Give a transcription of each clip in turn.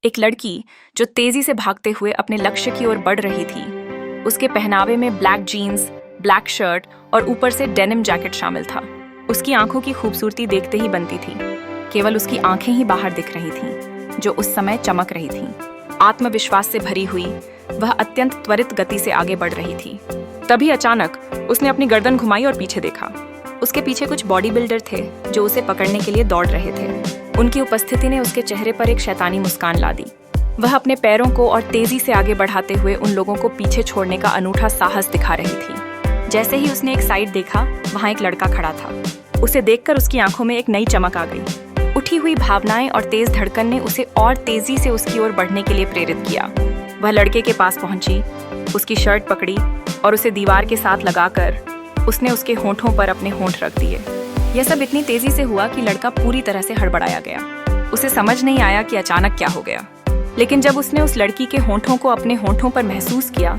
एक लड़की जो तेजी से भागते हुए अपने लक्ष्य की ओर बढ़ रही थी। उसके पहनावे में ब्लैक जीन्स, ब्लैक शर्ट और ऊपर से डेनिम जैकेट शामिल था। उसकी आंखों की खूबसूरती देखते ही बनती थी। केवल उसकी आंखें ही बाहर दिख रही थीं, जो उस समय चमक रही थीं। आत्मविश्वास से भरी हुई वह अत्यंत त्वरित गति से आगे बढ़ रही थी। तभी अचानक उसने अपनी गर्दन घुमाई और पीछे देखा। उसके पीछे कुछ बॉडी बिल्डर थे जो उसे पकड़ने के लिए दौड़ रहे थे। उनकी उपस्थिति ने उसके चेहरे पर एक शैतानी मुस्कान ला दी। वह अपने पैरों को और तेजी से आगे बढ़ाते हुए उन लोगों को पीछे छोड़ने का अनूठा साहस दिखा रही थी। जैसे ही उसने एक साइड देखा, वहां एक लड़का खड़ा था। उसे देखकर उसकी आंखों में एक नई चमक आ गई। उठी हुई भावनाएं और तेज धड़कन ने उसे और तेजी से उसकी ओर बढ़ने के लिए प्रेरित किया। वह लड़के के पास पहुंची, उसकी शर्ट पकड़ी और उसे दीवार के साथ लगाकर उसने उसके होंठों पर अपने होंठ रख दिए। यह सब इतनी तेजी से हुआ कि लड़का पूरी तरह से हड़बड़ाया गया। उसे समझ नहीं आया कि अचानक क्या हो गया। लेकिन जब उसने उस लड़की के होंठों को अपने होंठों पर महसूस किया,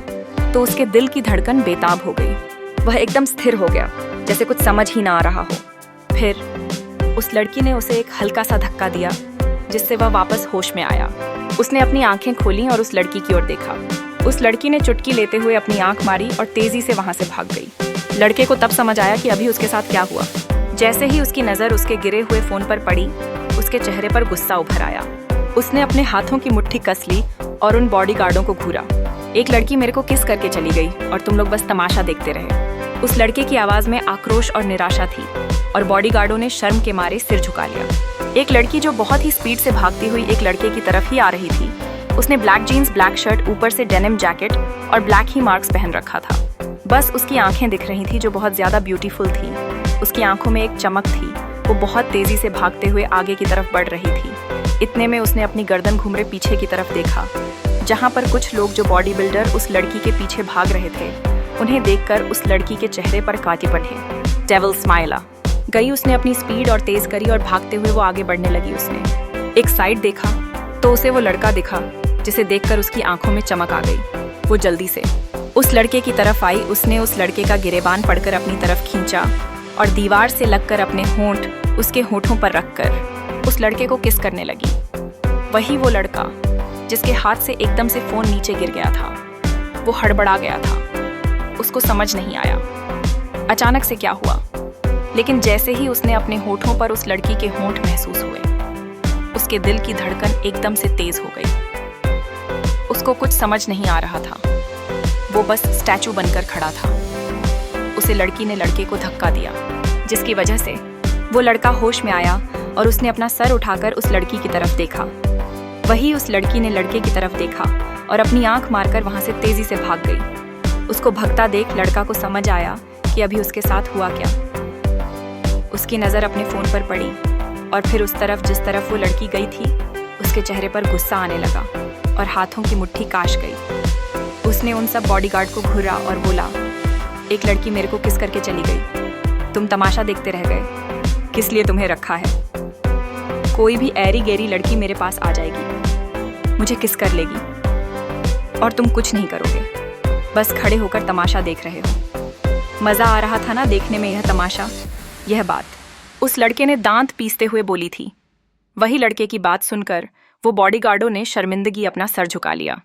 तो उसके दिल की धड़कन बेताब हो गई। वह एकदम स्थिर हो गया, जैसे कुछ समझ ही ना आ रहा हो। फिर उस लड़की ने उसे एक हल्का सा धक्का दिया, जिससे वह वापस होश में आया। उसने अपनी आंखें खोली और उस लड़की की ओर देखा। उस लड़की ने चुटकी लेते हुए अपनी आंख मारी और तेजी से वहां से भाग गई। लड़के को तब समझ आया कि अभी उसके साथ क्या हुआ। जैसे ही उसकी नजर उसके गिरे हुए फोन पर पड़ी, उसके चेहरे पर गुस्सा उभर आया। उसने अपने हाथों की मुट्ठी कस ली और उन बॉडीगार्डों को घूरा। एक लड़की मेरे को किस करके चली गई और तुम लोग बस तमाशा देखते रहे। उस लड़के की आवाज में आक्रोश और निराशा थी और बॉडीगार्डों ने शर्म के मारे सिर झुका लिया। एक लड़की जो बहुत ही स्पीड से भागती हुई एक लड़के की तरफ ही आ रही थी। उसने ब्लैक जीन्स, ब्लैक शर्ट, ऊपर से डेनिम जैकेट और ब्लैक ही मार्क्स पहन रखा था। बस उसकी आंखें दिख रही थी, जो बहुत ज्यादा ब्यूटीफुल थी। उसकी आंखों में एक चमक थी। वो बहुत तेजी से भागते हुए आगे की तरफ बढ़ रही थी। इतने में उसने अपनी गर्दन घुमरे पीछे की तरफ देखा, जहां पर कुछ लोग जो बॉडी बिल्डर उस लड़की के पीछे भाग रहे थे। उन्हें देखकर उस लड़की के चेहरे पर कांटे पड़े। डेविल स्माइल आ गई। उसने अपनी स्पीड और तेज करी और भागते हुए वो आगे बढ़ने लगी। उसने एक साइड देखा तो उसे वो लड़का दिखा, जिसे देखकर उसकी आंखों में चमक आ गई। वो जल्दी से उस लड़के की तरफ आई। उसने उस लड़के का गिरेबान पकड़कर अपनी तरफ खींचा और दीवार से लगकर अपने होंठ उसके होठों पर रखकर उस लड़के को किस करने लगी। वही वो लड़का जिसके हाथ से एकदम से फोन नीचे गिर गया था। वो हड़बड़ा गया था। उसको समझ नहीं आया अचानक से क्या हुआ। लेकिन जैसे ही उसने अपने होठों पर उस लड़की के होंठ महसूस हुए, उसके दिल की धड़कन एकदम से तेज हो गई। उसको कुछ समझ नहीं आ रहा था। वो बस स्टैचू बनकर खड़ा था। उसे लड़की ने लड़के को धक्का दिया, जिसकी वजह से वो लड़का होश में आया और उसने अपना सर उठाकर उस लड़की की तरफ देखा। वही उस लड़की ने लड़के की तरफ देखा और अपनी आंख मारकर वहां से तेजी से भाग गई। उसको भगता देख लड़का को समझ आया कि अभी उसके साथ हुआ क्या। उसकी नजर अपने फोन पर पड़ी और फिर उस तरफ जिस तरफ वो लड़की गई थी, उसके चेहरे पर गुस्सा आने लगा और हाथों की मुट्ठी काश गई। उसने उन सब बॉडीगार्ड को घूरा और बोला, एक लड़की मेरे को किस करके चली गई। तुम तमाशा देखते रह गए। किस लिए तुम्हें रखा है? कोई भी ऐरी गैरी लड़की मेरे पास आ जाएगी, मुझे किस कर लेगी और तुम कुछ नहीं करोगे। बस खड़े होकर तमाशा देख रहे हो। मजा आ रहा था ना देखने में यह तमाशा। यह बात उस लड़के ने दांत पीसते हुए बोली थी। वही लड़के की बात सुनकर वो बॉडीगार्डों ने शर्मिंदगी अपना सर झुका लिया।